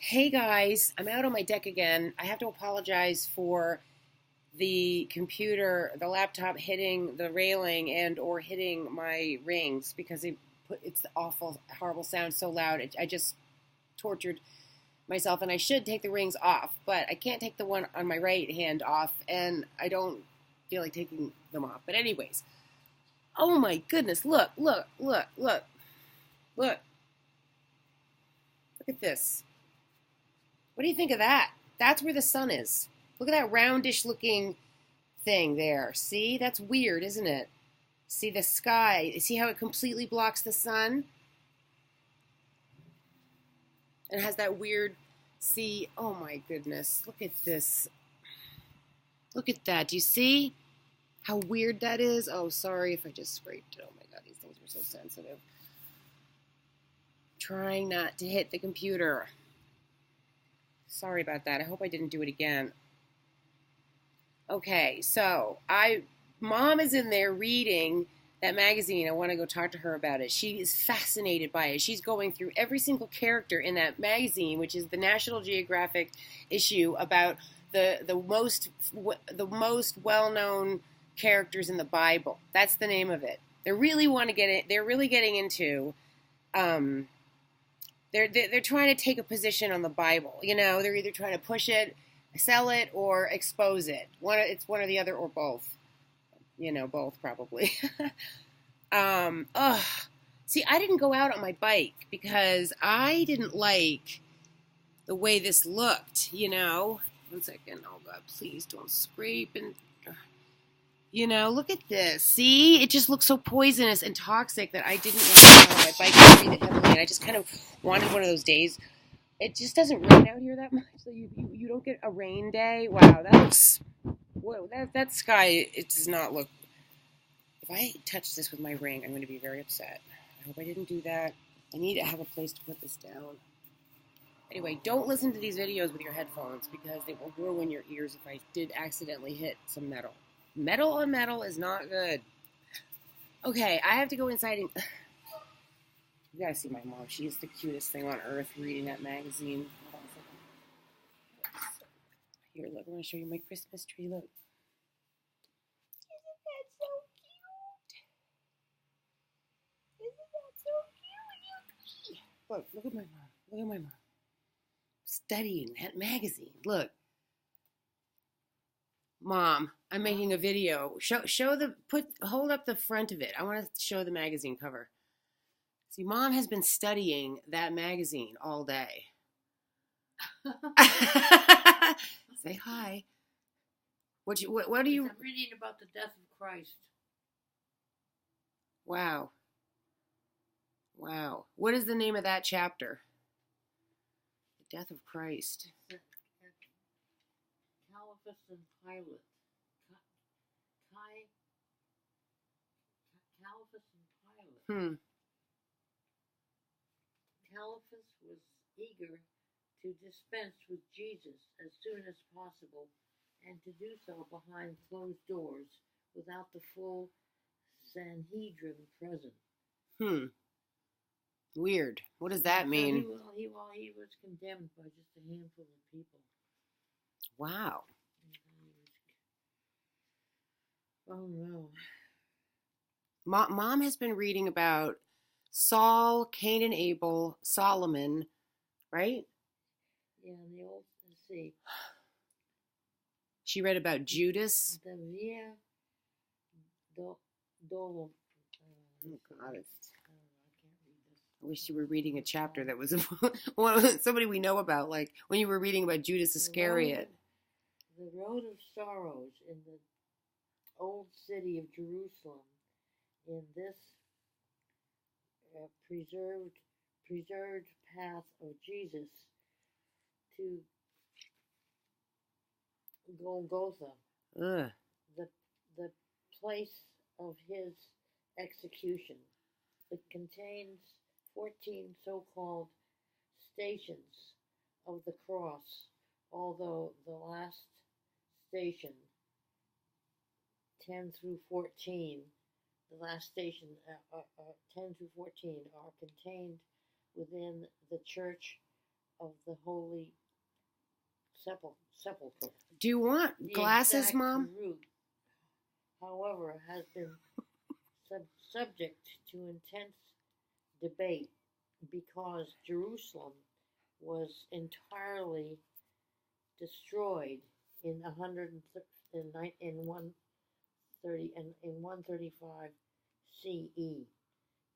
Hey guys, I'm out on my deck again. I have to apologize for the computer, the laptop hitting the railing and or hitting my rings because it's the awful, horrible sound so loud. I just tortured myself, and I should take the rings off, but I can't take the one on my right hand off, and I don't feel like taking them off. But anyways, oh my goodness, look at this. What do you think of that? That's where the sun is. Look at that roundish looking thing there. See? That's weird, isn't it? See the sky. See how it completely blocks the sun? And it has that weird, see, oh my goodness. Look at this. Look at that. Do you see how weird that is? Oh, sorry if I just scraped it. Oh my God, these things are so sensitive. Trying not to hit the computer. Sorry about that. I hope I didn't do it again. Okay, so Mom is in there reading that magazine. I want to go talk to her about it. She is fascinated by it. She's going through every single character in that magazine, which is the National Geographic issue about the most well-known characters in the Bible. That's the name of it. They really want to get it. They're really getting into. They're trying to take a position on the Bible. You know, they're either trying to push it, sell it, or expose it. It's one or the other, or both. You know, both probably. See, I didn't go out on my bike because I didn't like the way this looked. You know, 1 second. Oh God, please don't scrape and. You know, look at this. See? It just looks so poisonous and toxic that I didn't want to go on my bike and breathe it heavily. And I just kind of wanted one of those days. It just doesn't rain out here that much, so you don't get a rain day. Wow, that looks... Whoa, that sky, it does not look... If I touch this with my ring, I'm going to be very upset. I hope I didn't do that. I need to have a place to put this down. Anyway, don't listen to these videos with your headphones because they will ruin your ears if I did accidentally hit some metal. Metal on metal is not good. Okay, I have to go inside and... You gotta see my mom. She is the cutest thing on earth reading that magazine. Hold on a second. Here, look. I want to show you my Christmas tree. Look. Isn't that so cute? Isn't that so cute? Look at my mom. Look at my mom. Studying that magazine. Look. Mom, I'm making a video. Hold up the front of it. I want to show the magazine cover. See, Mom has been studying that magazine all day. Say hi. What do you? I'm reading about the death of Christ. Wow. Wow. What is the name of that chapter? The death of Christ. Caiaphas and Pilate. Caiaphas and Pilate. Caiaphas was eager to dispense with Jesus as soon as possible, and to do so behind closed doors without the full Sanhedrin present. Weird. What does that mean? He was condemned by just a handful of people. Wow. Oh no. Mom has been reading about Saul, Cain and Abel, Solomon, right? Yeah, the old, let's see. She read about Judas. The Via Dolo. Oh, God. I can't read this. I wish you were reading a chapter that was somebody we know about, like when you were reading about Judas Iscariot. The Road of Sorrows in the old city of Jerusalem. In this preserved path of Jesus to Golgotha, the place of his execution. It contains 14 so-called stations of the cross, although the last station, 10 through 14, the last station, 10 through 14, are contained within the church of the Holy Sepulchre. Do you want The glasses, exact Mom? route, however, has been subject to intense debate because Jerusalem was entirely destroyed in 135 CE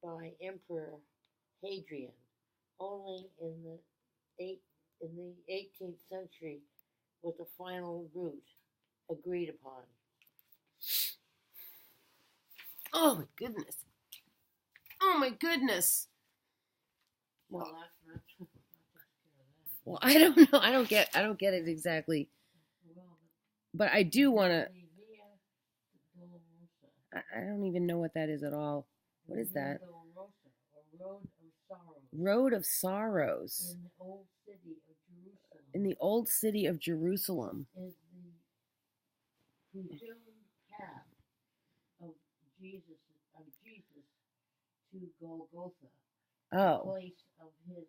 by Emperor Hadrian. Only in the 18th century was the final route agreed upon. Oh my goodness. Oh my goodness. Well, that's not Well, I don't know. I don't get it exactly. well, But I do want to. the Via Dolorosa. I don't even know what that is at all. What is Via that? Dolorosa, or Road of Sorrows. Road of Sorrows. In the old city of Jerusalem. In the old city of Jerusalem. Is the presumed path of Jesus to Golgotha, Oh. place of his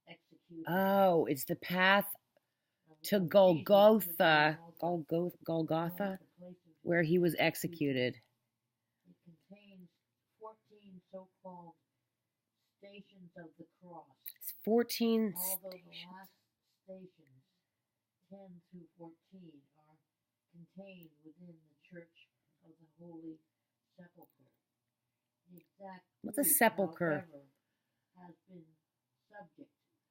execution. Oh, it's the path to Jesus Golgotha. to Golgotha, the place of where he was executed. It contains 14 so-called stations of the cross. 14 Although the stations. last stations, 10 through 14, are contained within the Church of the Holy Sepulchre. The exact What's a route, sepulchre? however, has been subject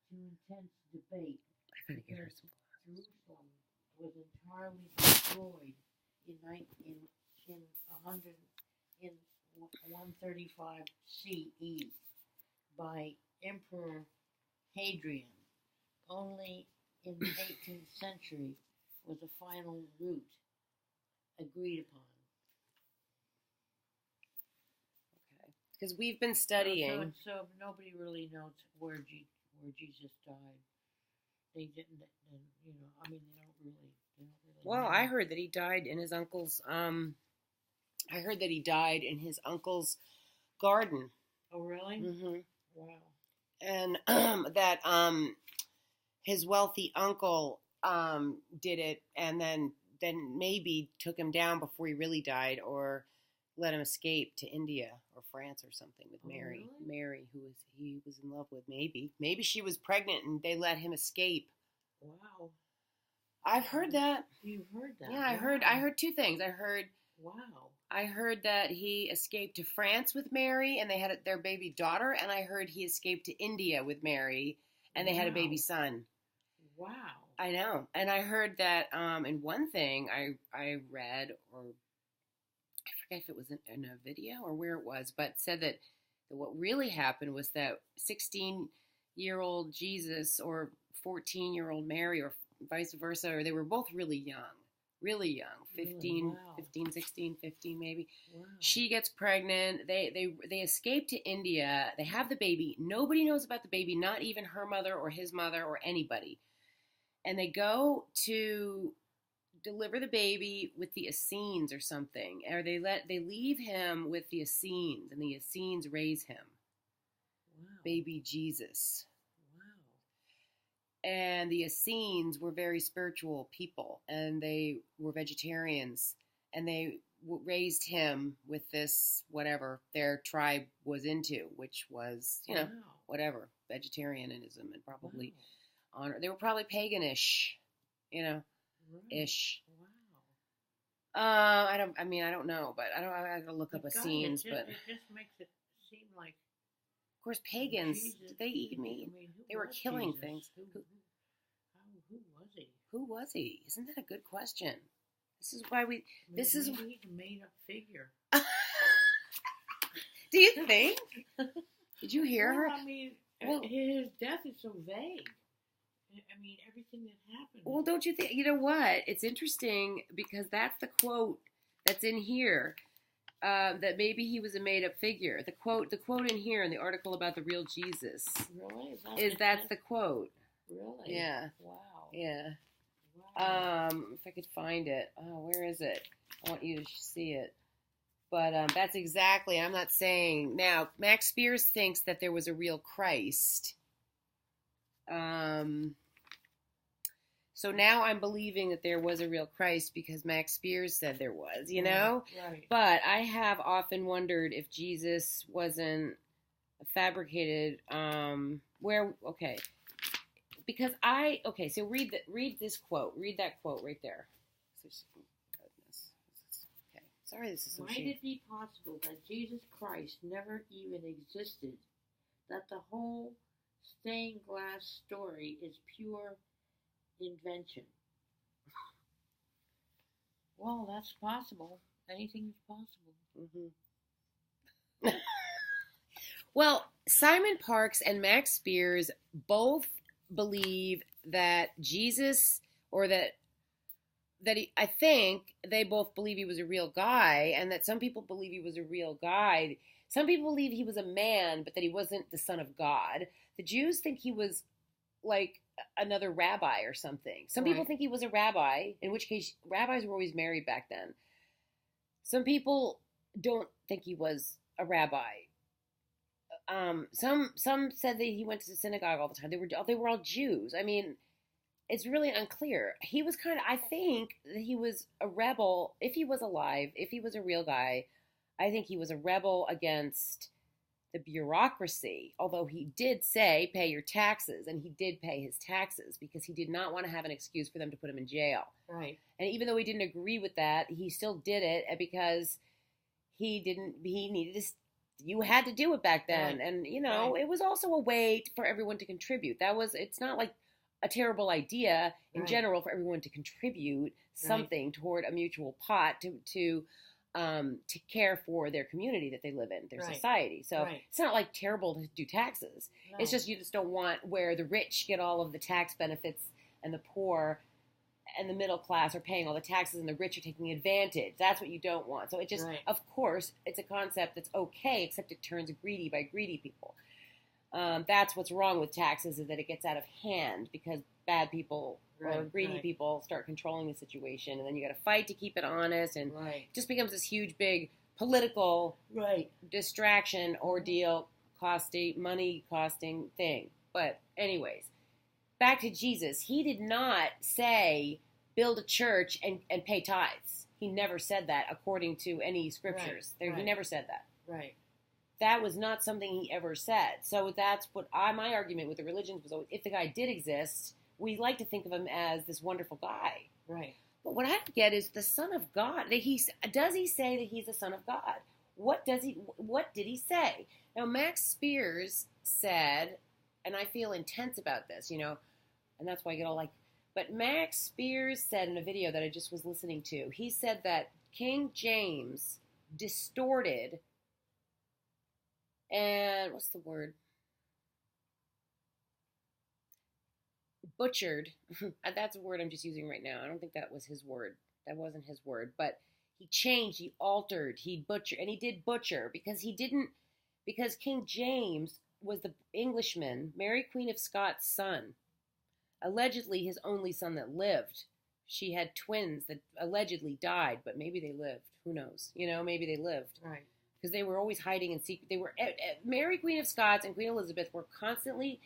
to intense debate I gotta get her because some. Jerusalem was entirely destroyed in 135 CE by Emperor Hadrian. Only in the 18th century was a final route agreed upon. Okay. Because we've been studying. So nobody really knows where Jesus died. They didn't, I mean, they don't really Well, know. I heard that he died in his uncle's. I heard that he died in his uncle's garden. Oh, really? Mm-hmm. Wow. And that his wealthy uncle did it, and then maybe took him down before he really died, or let him escape to India or France or something with Mary. Really? Mary, who he was in love with. Maybe she was pregnant and they let him escape. Wow. I've heard that. You've heard that? Yeah, I heard two things. Wow. I heard that he escaped to France with Mary and they had their baby daughter, and I heard he escaped to India with Mary and they had a baby son. Wow. I know. And I heard that in one thing I read, or I forget if it was in a video or where it was, but said that what really happened was that 16-year-old Jesus or 14-year-old Mary, or vice versa, or they were both really young, 15, Wow. 15, 16, 15 maybe. Wow. She gets pregnant. They escape to India. They have the baby. Nobody knows about the baby, not even her mother or his mother or anybody. And they go to deliver the baby with the Essenes or something, or they leave him with the Essenes, and the Essenes raise him. Wow. Baby Jesus. Wow. And the Essenes were very spiritual people, and they were vegetarians, and they raised him with this, whatever their tribe was into, which was, Wow. whatever, vegetarianism, and probably Wow. honor. They were probably paganish, Right. ish. Wow. I don't know, but I gotta look up Essenes, but it just makes it seem like, of course, pagans, Jesus, did they eat meat? They were was killing Jesus? things. Who was he? Who was he? Isn't that a good question? This is why Maybe he's a made-up figure. Do you think? Did you hear her? Well, I mean, Well- his death is so vague. I mean, everything that happened. Well, don't you think? You know what? It's interesting because that's the quote that's in here. That maybe he was a made-up figure. The quote in here in the article about the real Jesus Really? that's the quote. Really? Yeah. Wow. Yeah. Wow. If I could find it. Oh, where is it? I want you to see it. But that's exactly. I'm not saying now. Max Spears thinks that there was a real Christ. So now I'm believing that there was a real Christ because Max Spears said there was, you know? Right. But I have often wondered if Jesus wasn't fabricated, because so read this quote. Read that quote right there. Goodness. Okay. Sorry, this is so Might it be possible that Jesus Christ never even existed? That the whole stained glass story is pure invention? Well, that's possible. Anything is possible. Mm-hmm. Well, Simon Parks and Max Spears both believe that Jesus, or I think they both believe he was a real guy, and that some people believe he was a real guy. Some people believe he was a man, but that he wasn't the Son of God. The Jews think he was like another rabbi or something. Some people think he was a rabbi, in which case rabbis were always married back then. Some people don't think he was a rabbi. Some said that he went to the synagogue all the time. They were all Jews. I mean, it's really unclear. He was I think that he was a rebel. If he was alive, if he was a real guy, I think he was a rebel against the bureaucracy. Although he did say, pay your taxes, and he did pay his taxes because he did not want to have an excuse for them to put him in jail. Right. And even though he didn't agree with that, he still did it because he needed to. You had to do it back then. Right. And, it was also a way for everyone to contribute. It's not like a terrible idea in general for everyone to contribute something toward a mutual pot to care for their community that they live in, their society. So it's not like terrible to do taxes. No. It's just you just don't want where the rich get all of the tax benefits and the poor and the middle class are paying all the taxes and the rich are taking advantage. That's what you don't want. So it just, of course, it's a concept that's okay, except it turns greedy by greedy people. That's what's wrong with taxes, is that it gets out of hand because bad people or greedy people start controlling the situation, and then you got to fight to keep it honest, and it just becomes this huge, big political distraction, ordeal, money costing thing. But anyways, back to Jesus. He did not say build a church and pay tithes. He never said that, according to any scriptures. He never said that. Right. That was not something he ever said. So that's what my argument with the religions was always, if the guy did exist, we like to think of him as this wonderful guy. Right. But what I don't get is the Son of God. Does he say that he's the Son of God? What did he say? Now, Max Spears said, and I feel intense about this, and that's why I get all like, but Max Spears said in a video that I just was listening to, he said that King James distorted, and what's the word? Butchered. That's a word I'm just using right now. I don't think that was his word. That wasn't his word. But he changed, he altered, he butchered, and he did butcher because King James was the Englishman, Mary Queen of Scots' son. Allegedly his only son that lived. She had twins that allegedly died, but maybe they lived. Who knows? Maybe they lived. Right. Because they were always hiding in secret. Mary Queen of Scots and Queen Elizabeth were constantly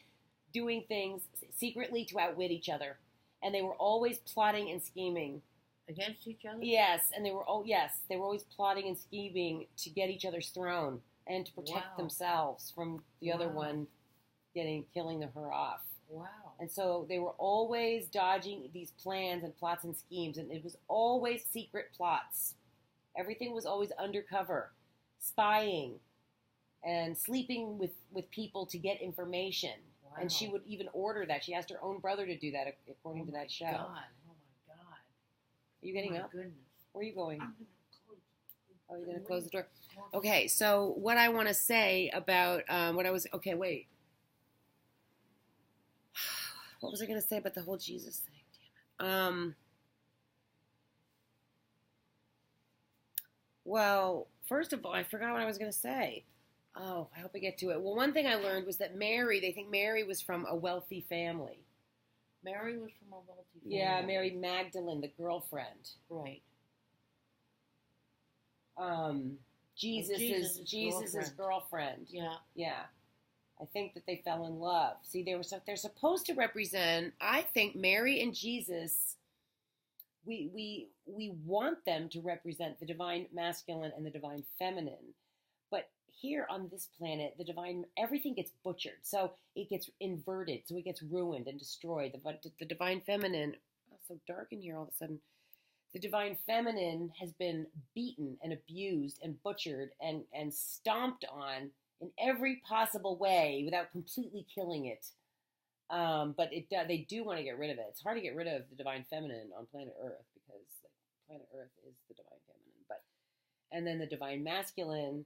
doing things secretly to outwit each other. And they were always plotting and scheming. Against each other? Yes, and they were always plotting and scheming to get each other's throne and to protect themselves from the other one killing her off. Wow. And so they were always dodging these plans and plots and schemes, and it was always secret plots. Everything was always undercover, spying, and sleeping with people to get information. Wow. And she would even order that. She asked her own brother to do that, according to that show. Oh, my God. Are you getting up? Goodness. Where are you going? I'm going to close. Oh, you're going to close the door? Okay, so what I want to say about okay, wait. What was I going to say about the whole Jesus thing? Damn it. Well, first of all, I forgot what I was going to say. Oh, I hope I get to it. Well, one thing I learned was that they think Mary was from a wealthy family. Mary was from a wealthy family? Yeah, Mary Magdalene, the girlfriend. Right. Jesus' girlfriend. Yeah. Yeah. I think that they fell in love. See, they're supposed to represent, I think, Mary and Jesus. We want them to represent the divine masculine and the divine feminine. But here on this planet, everything gets butchered. So it gets inverted. So it gets ruined and destroyed. The divine feminine, oh, it's so dark in here all of a sudden. The divine feminine has been beaten and abused and butchered and stomped on in every possible way without completely killing it. But they do want to get rid of it. It's hard to get rid of the divine feminine on planet Earth because planet Earth is the divine feminine. And then the divine masculine,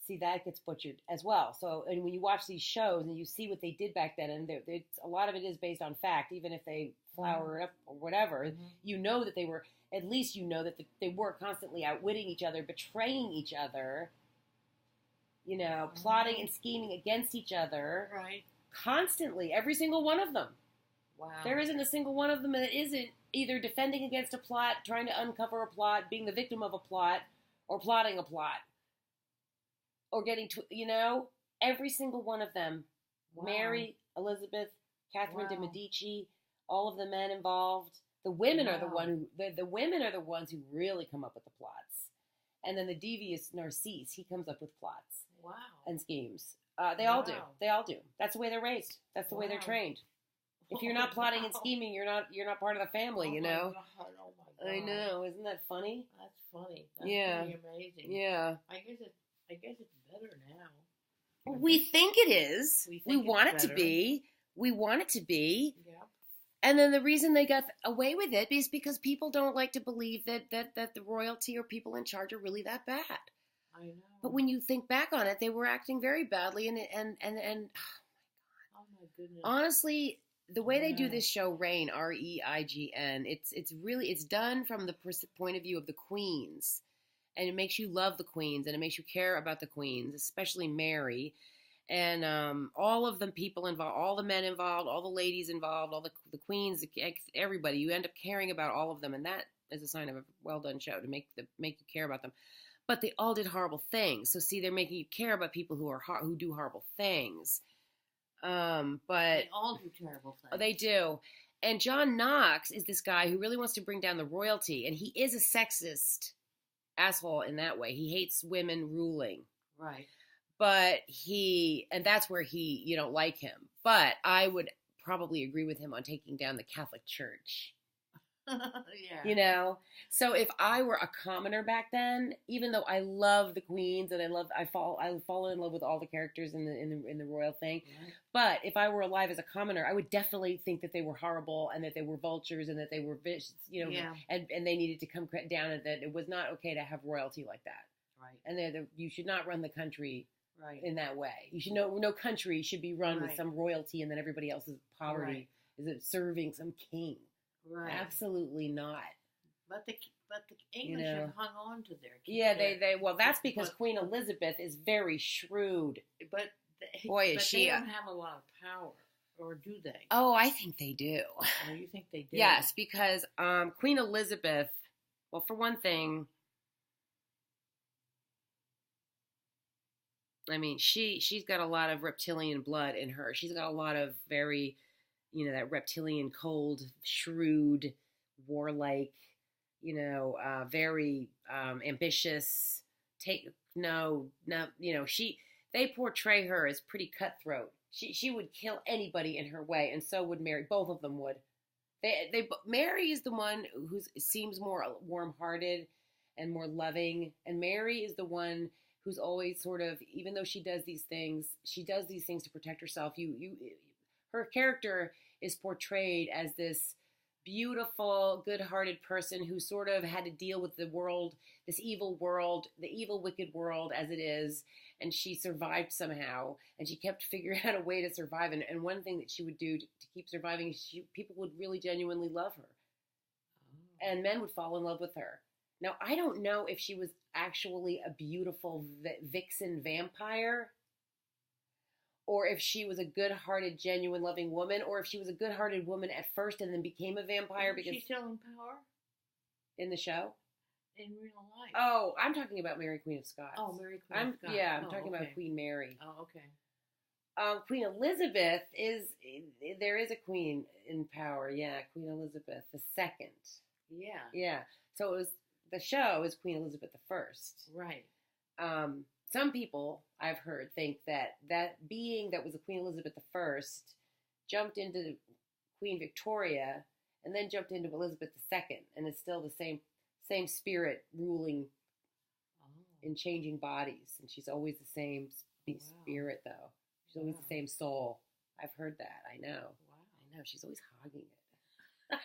see, that gets butchered as well. So, and when you watch these shows and you see what they did back then, and a lot of it is based on fact, even if they flower it up or whatever, you know that they were, at least you know that they were constantly outwitting each other, betraying each other, plotting and scheming against each other. Right. Constantly, every single one of them. Wow. There isn't a single one of them that isn't either defending against a plot, trying to uncover a plot, being the victim of a plot, or plotting a plot. Or getting to, every single one of them. Wow. Mary, Elizabeth, Catherine de Medici, all of the men involved. The women are the women are the ones who really come up with the plots. And then the devious Narcisse, he comes up with plots. Wow. And schemes. They all do. They all do. That's the way they're raised. That's the way they're trained. If you're not plotting and scheming, you're not part of the family, Oh my God. I know. Isn't that funny? That's funny. That's pretty amazing. Yeah. I guess it's better now. We think it is. We want it to be. We want it to be. Yeah. And then the reason they got away with it is because people don't like to believe that the royalty or people in charge are really that bad. I know. But when you think back on it, they were acting very badly, and oh my goodness. Honestly, the way they do this show, Reign, Reign, it's done from the point of view of the queens, and it makes you love the queens, and it makes you care about the queens, especially Mary, and all of the people involved, all the men involved, all the ladies involved, all the queens, everybody. You end up caring about all of them, and that is a sign of a well done show to make you care about them. But they all did horrible things. So see, they're making you care about people who do horrible things. But they all do terrible things. They do. And John Knox is this guy who really wants to bring down the royalty, and he is a sexist asshole in that way. He hates women ruling. Right. But and that's where you don't like him. But I would probably agree with him on taking down the Catholic Church. Yeah. So if I were a commoner back then, even though I love the queens and I fall in love with all the characters in the royal thing, right. But if I were alive as a commoner, I would definitely think that they were horrible and that they were vultures and that they were vicious, and they needed to come down, and that it was not okay to have royalty like that. Right. And you should not run the country. Right. In that way, you should no country should be run with some royalty and then everybody else's poverty is it serving some king. Right. Absolutely not. But the English have hung on to their king. Yeah, that's because Queen Elizabeth is very shrewd. But they don't have a lot of power, or do they? Oh, I think they do. Oh, you think they do? Yes, because Queen Elizabeth, well, for one thing, I mean, she's got a lot of reptilian blood in her. She's got a lot of very, that reptilian, cold, shrewd, warlike, very ambitious. They portray her as pretty cutthroat. She would kill anybody in her way, and so would Mary. Both of them would. Mary is the one who seems more warm-hearted and more loving, and Mary is the one who's always sort of, even though she does these things to protect herself. Her character is portrayed as this beautiful, good-hearted person who sort of had to deal with the world, this evil world, the evil, wicked world as it is, and she survived somehow, and she kept figuring out a way to survive, and one thing that she would do to keep surviving is people would really genuinely love her, and men would fall in love with her. Now, I don't know if she was actually a beautiful vixen vampire, or if she was a good-hearted, genuine, loving woman, or if she was a good-hearted woman at first and then became a vampire. Is she still in power? In the show? In real life? Oh, I'm talking about Mary, Queen of Scots. Oh, Mary, Queen of Scots. I'm talking about Queen Mary. Oh, okay. Queen Elizabeth there is a queen in power. Yeah, Queen Elizabeth II. Yeah. Yeah. So the show is Queen Elizabeth I. Right. Some people I've heard think that being that was the Queen Elizabeth I jumped into Queen Victoria and then jumped into Elizabeth II, and it's still the same spirit ruling and changing bodies, and she's always the same spirit though. She's always the same soul. I've heard that. I know. Wow. I know. She's always hogging it.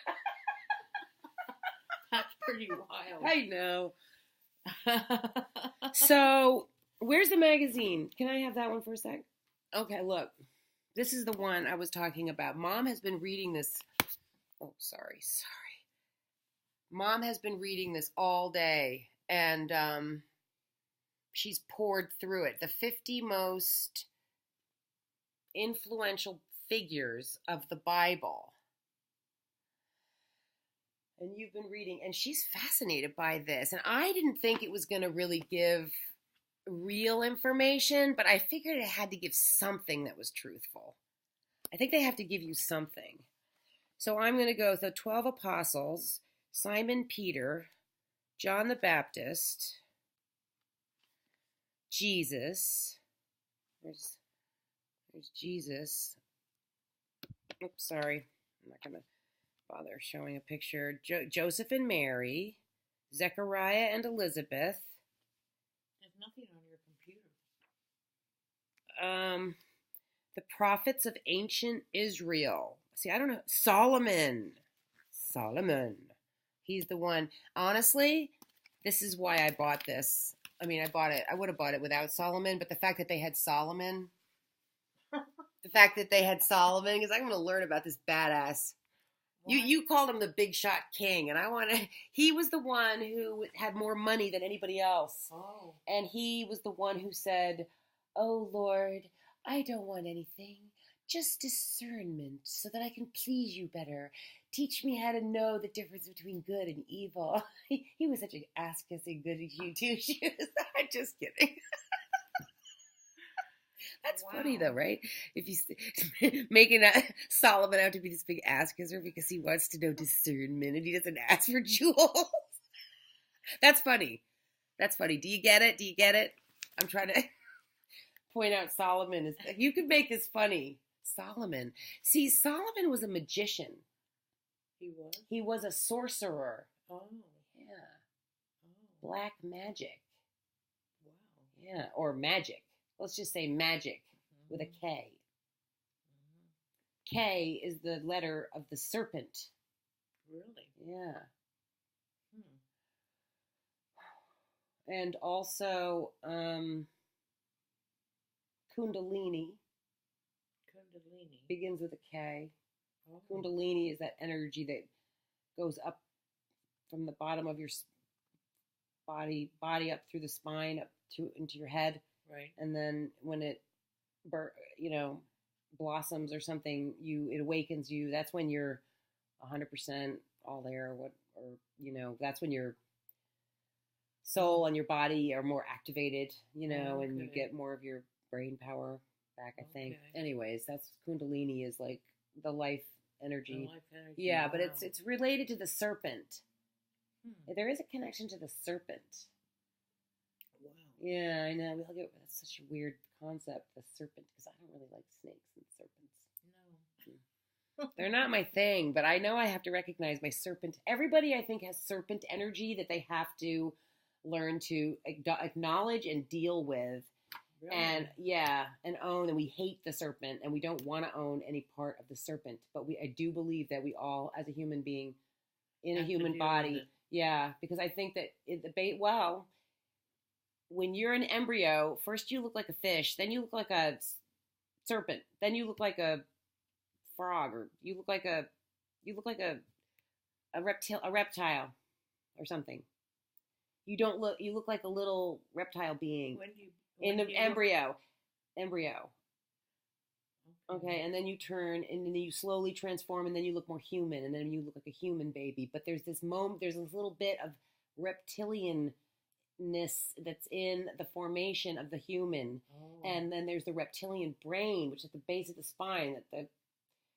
That's pretty wild. I know. So, where's the magazine? Can I have that one for a sec? Okay, look. This is the one I was talking about. Mom has been reading this. Oh, sorry. Mom has been reading this all day, and she's poured through it. The 50 most influential figures of the Bible. And you've been reading, and she's fascinated by this. And I didn't think it was going to really give real information, but I figured it had to give something that was truthful. I think they have to give you something. So I'm going to go with the 12 apostles, Simon Peter, John the Baptist, Jesus. There's Jesus. Oops, sorry. I'm not going to bother showing a picture. Joseph and Mary, Zechariah and Elizabeth. There's nothing on your computer. The prophets of ancient Israel. See, I don't know. Solomon. He's the one. Honestly, this is why I bought this. I mean, I would have bought it without Solomon, but the fact that they had Solomon, because I'm going to learn about this badass. You called him the big shot king, and he was the one who had more money than anybody else. Oh. And he was the one who said, "Oh Lord, I don't want anything, just discernment so that I can please you better. Teach me how to know the difference between good and evil." He was such an ass-kissing goody too. She was just kidding. That's funny though, right? If you making Solomon out to be this big ass kisser because he wants to know discernment and he doesn't ask for jewels. That's funny. Do you get it? I'm trying to point out Solomon is. You could make this funny. Solomon. See, Solomon was a magician. He was? He was a sorcerer. Oh. Yeah. Oh. Black magic. Wow. Yeah, or magic. Let's just say magic with a K. K is the letter of the serpent. Really? Yeah. And also Kundalini. Begins with a K. Oh. Kundalini is that energy that goes up from the bottom of your body up through the spine up into your head. Right. And then when it blossoms or something, it awakens you. That's when you're 100% all there. That's when your soul and your body are more activated, and you get more of your brain power back, I think. Anyways, that's Kundalini is like the life energy. Yeah, but it's related to the serpent. There is a connection to the serpent. Wow. Yeah, I know. That's such a weird concept, the serpent, because I don't really like snakes and serpents. No. They're not my thing, but I know I have to recognize my serpent. Everybody, I think, has serpent energy that they have to learn to acknowledge and deal with. Really? And own, and we hate the serpent, and we don't want to own any part of the serpent, but I do believe that we all, as a human being, in a human body, because I think that when you're an embryo, first you look like a fish, then you look like a serpent, then you look like a frog, or you look like a reptile or something. You look like a little reptile being in the embryo. Okay, and then you turn, and then you slowly transform, and then you look more human, and then you look like a human baby. But there's this little bit of reptilian that's in the formation of the human. Oh. And then there's the reptilian brain, which is at the base of the spine, that the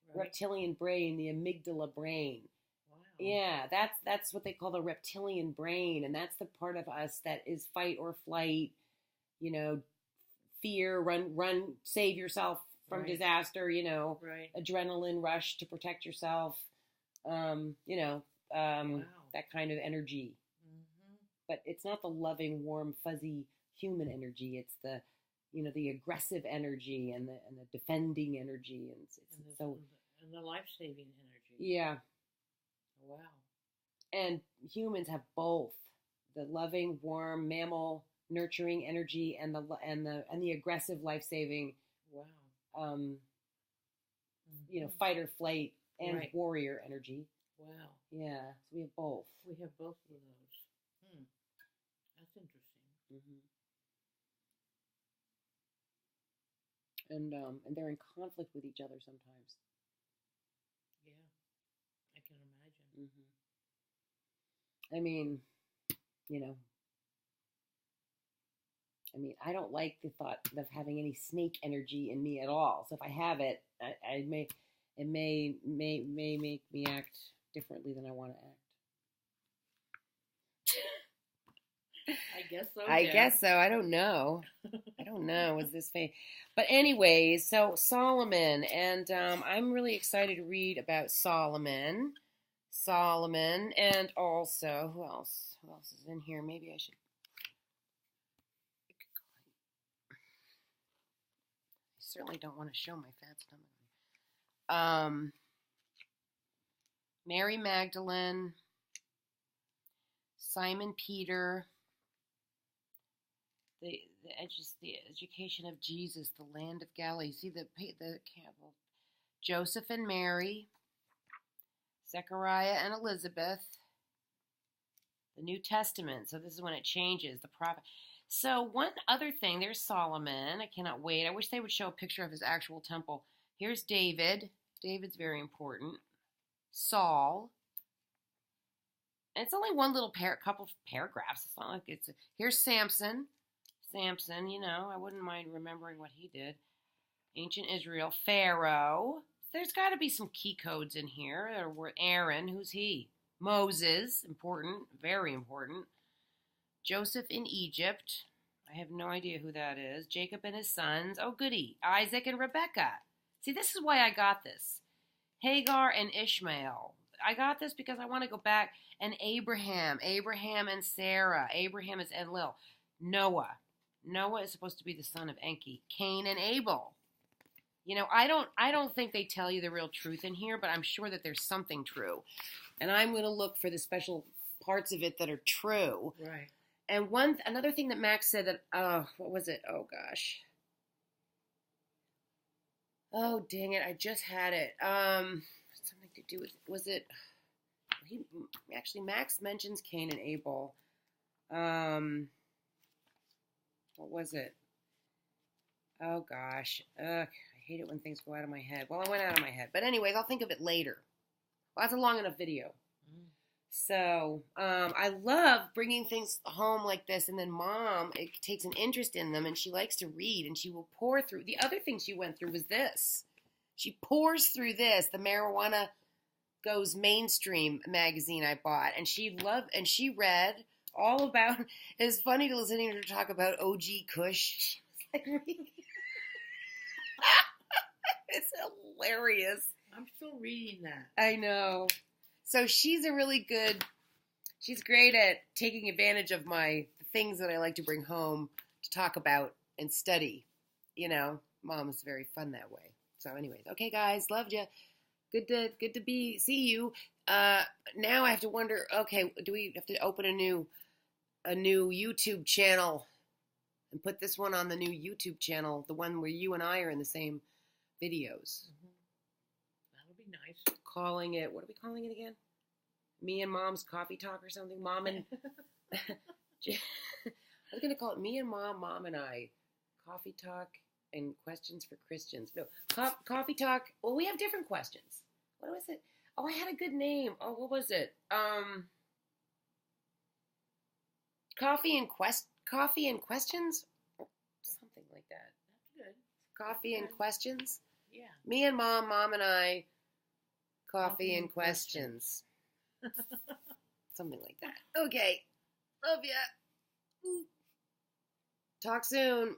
Right. reptilian brain, the amygdala brain. Wow. Yeah, that's what they call the reptilian brain, and that's the part of us that is fight or flight, you know, fear, run, save yourself from Right. disaster, you know, Right. adrenaline rush to protect yourself, you know, Wow. that kind of energy. Mm-hmm. But it's not the loving, warm, fuzzy human energy. It's the, you know, the aggressive energy and the defending energy, and And the life-saving energy. yeah. Wow. And humans have both the loving, warm, mammal, nurturing energy and the aggressive, life-saving, Wow. you know, fight or flight and Right. warrior energy. Wow. Yeah, so we have both. We have both of those. That's interesting. And they're in conflict with each other sometimes. Yeah, I can imagine. I mean, you know, I don't like the thought of having any snake energy in me at all. So if I have it, it may make me act differently than I want to act. I guess so. I guess so. I don't know. I don't know. Is this fake? But anyways, so Solomon, and I'm really excited to read about Solomon, and also who else? Who else is in here? Maybe I should. I certainly don't want to show my fat stomach. Mary Magdalene, Simon Peter. The education of Jesus, the land of Galilee. See the camel. Joseph and Mary, Zechariah and Elizabeth. The New Testament. So this is when it changes. The prophet. So one other thing, there's Solomon. I cannot wait. I wish they would show a picture of his actual temple. Here's David. David's very important. Saul. And it's only one little couple of paragraphs. It's not like it's. Here's Samson. Samson, you know, I wouldn't mind remembering what he did. Ancient Israel, Pharaoh. There's got to be some key codes in here. Or Aaron, who's he? Moses, important, very important. Joseph in Egypt. I have no idea who that is. Jacob and his sons. Oh, goody. Isaac and Rebekah. See, this is why I got this. Hagar and Ishmael. I got this because I want to go back. And Abraham and Sarah. Abraham is Enlil. Noah. Noah is supposed to be the son of Enki. Cain and Abel. You know, I don't think they tell you the real truth in here, but I'm sure that there's something true. And I'm going to look for the special parts of it that are true. Right. And another thing that Max said that, what was it? Oh, gosh. Oh, dang it. I just had it. Something to do with, was it, Max mentions Cain and Abel. What was it? Oh, gosh. I hate it when things go out of my head. Well, it went out of my head. But anyways, I'll think of it later. Well, that's a long enough video. So, I love bringing things home like this. And then Mom takes an interest in them. And she likes to read. And she will pour through. The other thing she went through was this. She pours through this. The Marijuana Goes Mainstream magazine I bought. And she read all about, it's funny to listen to her talk about OG Kush. She was like, it's hilarious. I'm still reading that. I know. So she's great at taking advantage of the things that I like to bring home to talk about and study. You know, Mom is very fun that way. So anyways, okay guys, loved you. Good to see you. Now I have to wonder, okay, do we have to open a new YouTube channel and put this one on the new YouTube channel, the one where you and I are in the same videos? That would be nice. Calling it, what are we calling it again? Me and Mom's Coffee Talk or something? Mom and I was going to call it Me and Mom and I Coffee Talk and Questions for Christians. No, Coffee Talk. Well, we have different questions. What was it? Oh, I had a good name. Oh, what was it? Coffee and questions? Something like that. That's good. Coffee and questions? Yeah. Me and Mom and I, coffee and questions. Something like that. Okay. Love ya. Talk soon.